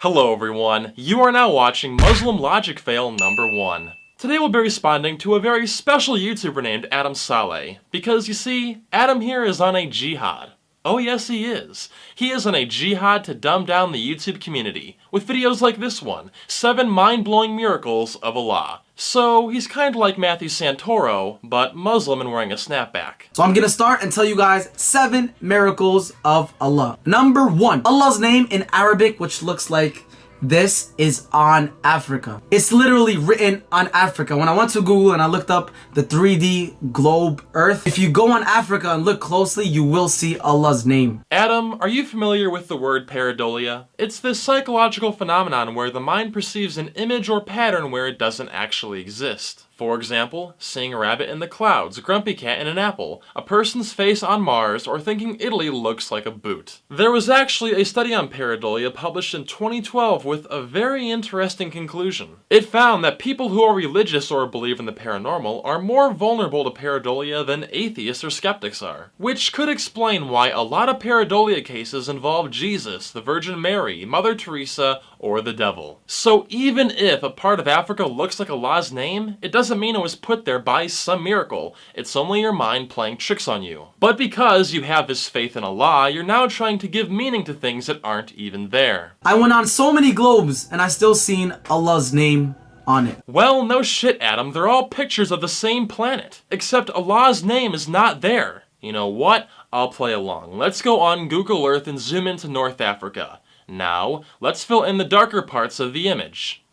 Hello everyone, you are now watching Muslim Logic Fail number 1. Today we'll be responding to a very special YouTuber named Adam Saleh, because you see, Adam here is on a jihad. Oh yes he is. He is on a jihad to dumb down the YouTube community, with videos like this one, 7 mind-blowing miracles of Allah. So he's kind of like Matthew Santoro, but Muslim and wearing a snapback. So I'm gonna start and tell you guys 7 miracles of Allah. Number 1, Allah's name in Arabic, which looks like this, is on Africa. It's literally written on Africa. When I went to Google and I looked up the 3D globe Earth, if you go on Africa and look closely, you will see Allah's name. Adam, are you familiar with the word pareidolia? It's this psychological phenomenon where the mind perceives an image or pattern where it doesn't actually exist. For example, seeing a rabbit in the clouds, a grumpy cat in an apple, a person's face on Mars, or thinking Italy looks like a boot. There was actually a study on pareidolia published in 2012 with a very interesting conclusion. It found that people who are religious or believe in the paranormal are more vulnerable to pareidolia than atheists or skeptics are, which could explain why a lot of pareidolia cases involve Jesus, the Virgin Mary, Mother Teresa, or the devil. So even if a part of Africa looks like Allah's name, it doesn't mean it was put there by some miracle. It's only your mind playing tricks on you. But because you have this faith in Allah, you're now trying to give meaning to things that aren't even there. I went on so many globes and I still seen Allah's name on it. Well, no shit, Adam. They're all pictures of the same planet. Except Allah's name is not there. You know what? I'll play along. Let's go on Google Earth and zoom into North Africa. Now, let's fill in the darker parts of the image.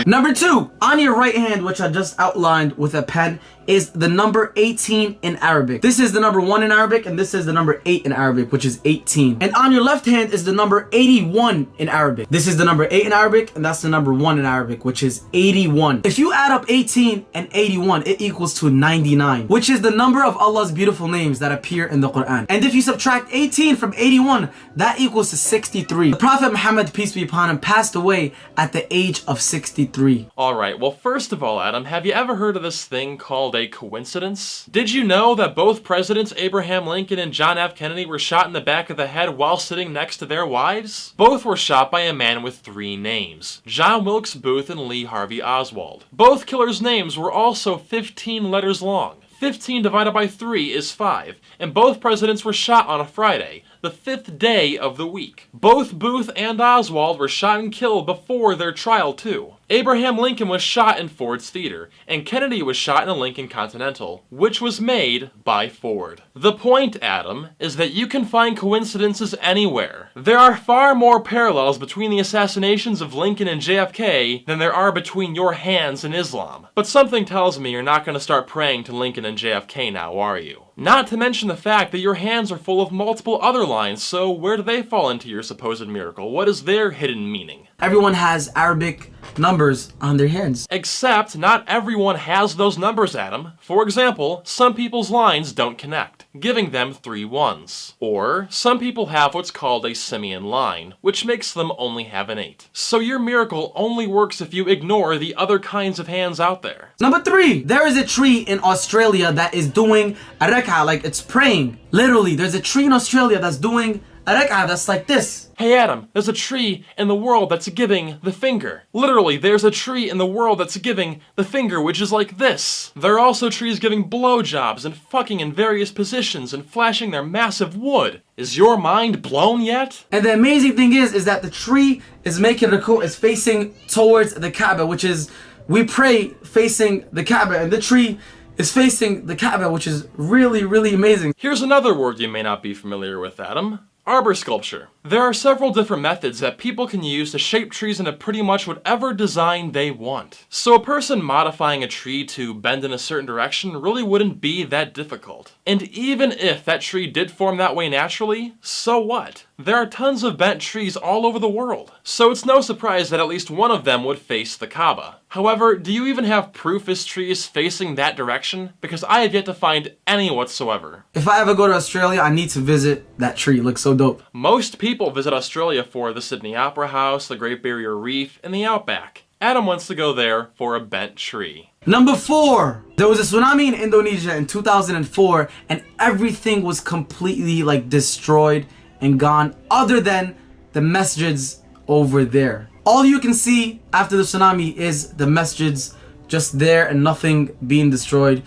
Number 2, on your right hand, which I just outlined with a pen, is the number 18 in Arabic. This is the number 1 in Arabic, and this is the number 8 in Arabic, which is 18. And on your left hand is the number 81 in Arabic. This is the number 8 in Arabic, and that's the number 1 in Arabic, which is 81. If you add up 18 and 81, it equals to 99, which is the number of Allah's beautiful names that appear in the Quran. And if you subtract 18 from 81, that equals to 63. The Prophet Muhammad, peace be upon him, passed away at the age of 63. Alright, well first of all, Adam, have you ever heard of this thing called a coincidence? Did you know that both presidents Abraham Lincoln and John F. Kennedy were shot in the back of the head while sitting next to their wives? Both were shot by a man with 3 names, John Wilkes Booth and Lee Harvey Oswald. Both killers' names were also 15 letters long. 15 divided by 3 is 5, and both presidents were shot on a Friday, the 5th day of the week. Both Booth and Oswald were shot and killed before their trial too. Abraham Lincoln was shot in Ford's Theater, and Kennedy was shot in the Lincoln Continental, which was made by Ford. The point, Adam, is that you can find coincidences anywhere. There are far more parallels between the assassinations of Lincoln and JFK than there are between your hands and Islam. But something tells me you're not going to start praying to Lincoln and JFK now, are you? Not to mention the fact that your hands are full of multiple other lines, so where do they fall into your supposed miracle? What is their hidden meaning? Everyone has Arabic numbers on their hands. Except not everyone has those numbers, Adam. For example, some people's lines don't connect, giving them 3 ones. Or, some people have what's called a simian line, which makes them only have an 8. So your miracle only works if you ignore the other kinds of hands out there. Number 3, there is a tree in Australia that is doing a rak'ah, like it's praying. Literally, there's a tree in Australia that's doing a rak'ah that's like this. Hey Adam, there's a tree in the world that's giving the finger. Literally, there's a tree in the world that's giving the finger, which is like this. There are also trees giving blowjobs and fucking in various positions and flashing their massive wood. Is your mind blown yet? And the amazing thing is that the tree is making ruku', is facing towards the Kaaba, which is, we pray facing the Kaaba, and the tree is facing the Kaaba, which is really, really amazing. Here's another word you may not be familiar with, Adam. Arbor sculpture. There are several different methods that people can use to shape trees into pretty much whatever design they want. So a person modifying a tree to bend in a certain direction really wouldn't be that difficult. And even if that tree did form that way naturally, so what? There are tons of bent trees all over the world. So it's no surprise that at least one of them would face the Kaaba. However, do you even have proof this tree is facing that direction? Because I have yet to find any whatsoever. If I ever go to Australia, I need to visit that tree. It looks so dope. Most people visit Australia for the Sydney Opera House, the Great Barrier Reef, and the Outback. Adam wants to go there for a bent tree. Number 4, there was a tsunami in Indonesia in 2004 and everything was completely like destroyed and gone other than the masjids over there. All you can see after the tsunami is the masjids just there and nothing being destroyed.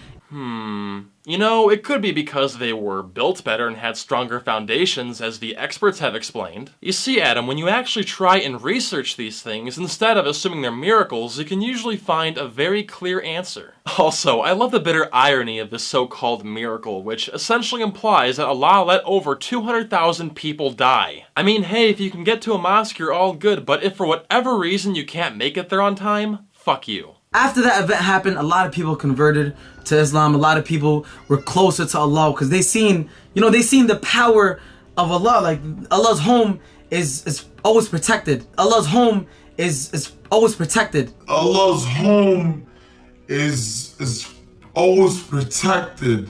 You know, it could be because they were built better and had stronger foundations, as the experts have explained. You see, Adam, when you actually try and research these things, instead of assuming they're miracles, you can usually find a very clear answer. Also, I love the bitter irony of this so-called miracle, which essentially implies that Allah let over 200,000 people die. I mean, hey, if you can get to a mosque, you're all good, but if for whatever reason you can't make it there on time, fuck you. After that event happened, a lot of people converted to Islam. A lot of people were closer to Allah because they seen the power of Allah. Like, Allah's home is always protected. Allah's home is always protected. Allah's home is always protected.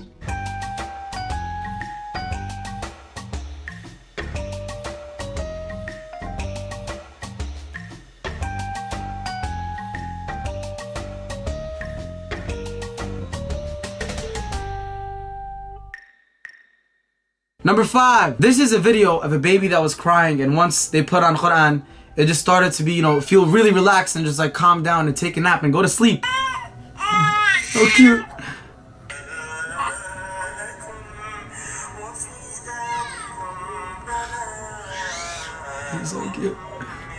Number 5. This is a video of a baby that was crying, and once they put on Quran, it just started to be, feel really relaxed and just like calm down and take a nap and go to sleep. So cute. He's so cute.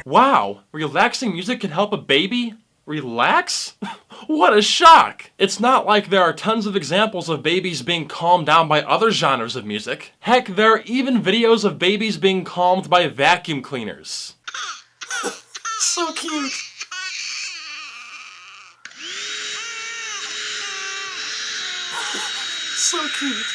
Wow, relaxing music can help a baby relax? What a shock! It's not like there are tons of examples of babies being calmed down by other genres of music. Heck, there are even videos of babies being calmed by vacuum cleaners. So cute. So cute.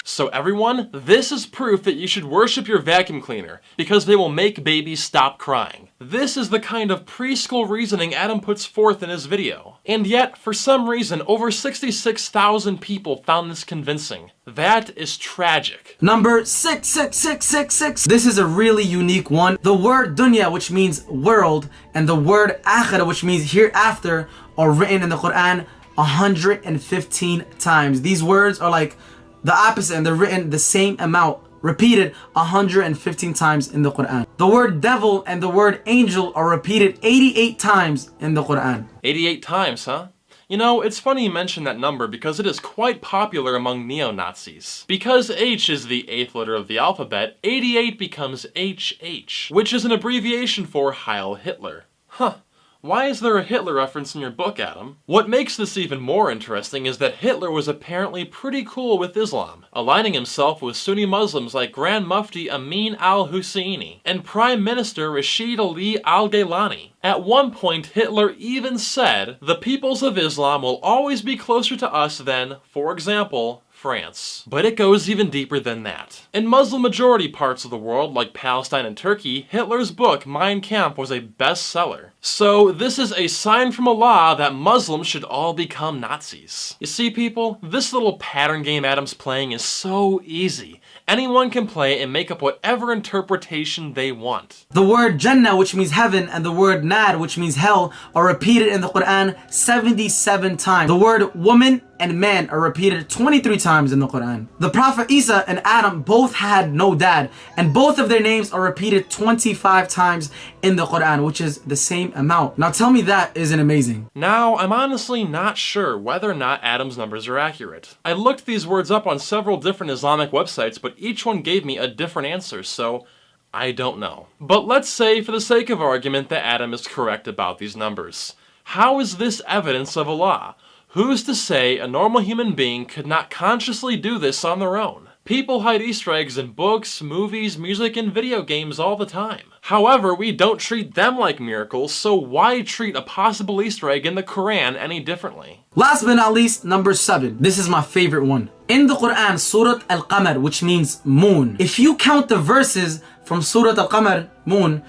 So everyone, this is proof that you should worship your vacuum cleaner, because they will make babies stop crying. This is the kind of preschool reasoning Adam puts forth in his video. And yet, for some reason, over 66,000 people found this convincing. That is tragic. Number 66666. This is a really unique one. The word dunya, which means world, and the word akhirah, which means hereafter, are written in the Quran 115 times. These words are like the opposite, and they're written the same amount, repeated 115 times in the Quran. The word devil and the word angel are repeated 88 times in the Quran. 88 times, huh? You know, it's funny you mention that number because it is quite popular among neo-Nazis. Because H is the 8th letter of the alphabet, 88 becomes HH, which is an abbreviation for Heil Hitler. Huh. Why is there a Hitler reference in your book, Adam? What makes this even more interesting is that Hitler was apparently pretty cool with Islam, aligning himself with Sunni Muslims like Grand Mufti Amin al-Husseini and Prime Minister Rashid Ali al-Gailani. At one point, Hitler even said, "The peoples of Islam will always be closer to us than, for example, France." But it goes even deeper than that. In Muslim-majority parts of the world, like Palestine and Turkey, Hitler's book, Mein Kampf, was a bestseller. So this is a sign from Allah that Muslims should all become Nazis. You see, people, this little pattern game Adam's playing is so easy. Anyone can play and make up whatever interpretation they want. The word Jannah, which means heaven, and the word Nar, which means hell, are repeated in the Quran 77 times. The word woman and man are repeated 23 times in the Quran. The Prophet Isa and Adam both had no dad, and both of their names are repeated 25 times in the Quran, which is the same amount. Now tell me that isn't amazing. Now, I'm honestly not sure whether or not Adam's numbers are accurate. I looked these words up on several different Islamic websites, but each one gave me a different answer, so I don't know. But let's say, for the sake of argument, that Adam is correct about these numbers. How is this evidence of Allah? Who's to say a normal human being could not consciously do this on their own? People hide Easter eggs in books, movies, music, and video games all the time. However, we don't treat them like miracles, so why treat a possible Easter egg in the Quran any differently? Last but not least, number 7. This is my favorite one. In the Quran, Surah Al-Qamar, which means moon. If you count the verses from Surah Al-Qamar, moon,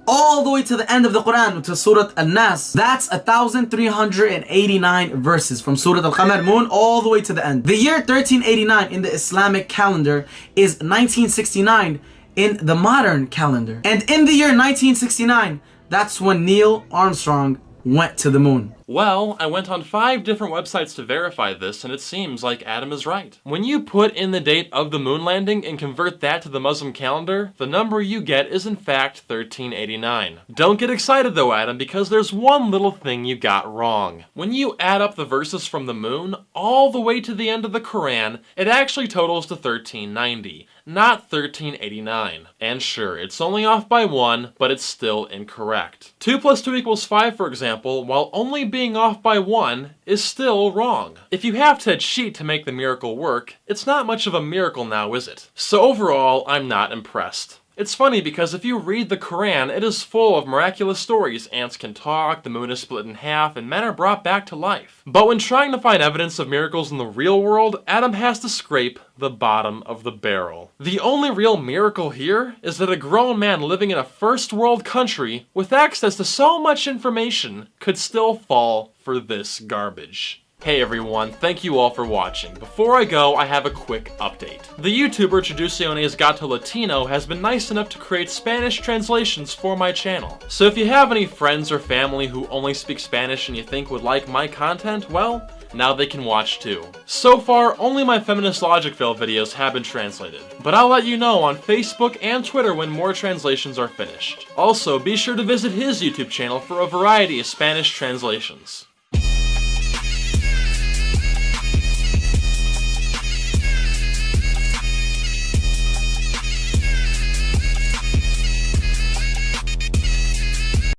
all the way to the end of the Quran, to Surah Al-Nas, that's 1,389 verses from Surah Al-Qamar, moon, all the way to the end. The year 1389 in the Islamic calendar is 1969 in the modern calendar. And in the year 1969, that's when Neil Armstrong went to the moon. Well, I went on 5 different websites to verify this, and it seems like Adam is right. When you put in the date of the moon landing and convert that to the Muslim calendar, the number you get is in fact 1389. Don't get excited though, Adam, because there's one little thing you got wrong. When you add up the verses from the moon all the way to the end of the Quran, it actually totals to 1390, not 1389. And sure, it's only off by 1, but it's still incorrect. 2 plus 2 equals 5, for example, while only being off by 1, is still wrong. If you have to cheat to make the miracle work, it's not much of a miracle now, is it? So overall, I'm not impressed. It's funny because if you read the Quran, it is full of miraculous stories. Ants can talk, the moon is split in half, and men are brought back to life. But when trying to find evidence of miracles in the real world, Adam has to scrape the bottom of the barrel. The only real miracle here is that a grown man living in a first world country with access to so much information could still fall for this garbage. Hey everyone, thank you all for watching. Before I go, I have a quick update. The YouTuber Traduciones Gato Latino has been nice enough to create Spanish translations for my channel. So if you have any friends or family who only speak Spanish and you think would like my content, well, now they can watch too. So far, only my Feminist Logic Fail videos have been translated, but I'll let you know on Facebook and Twitter when more translations are finished. Also, be sure to visit his YouTube channel for a variety of Spanish translations.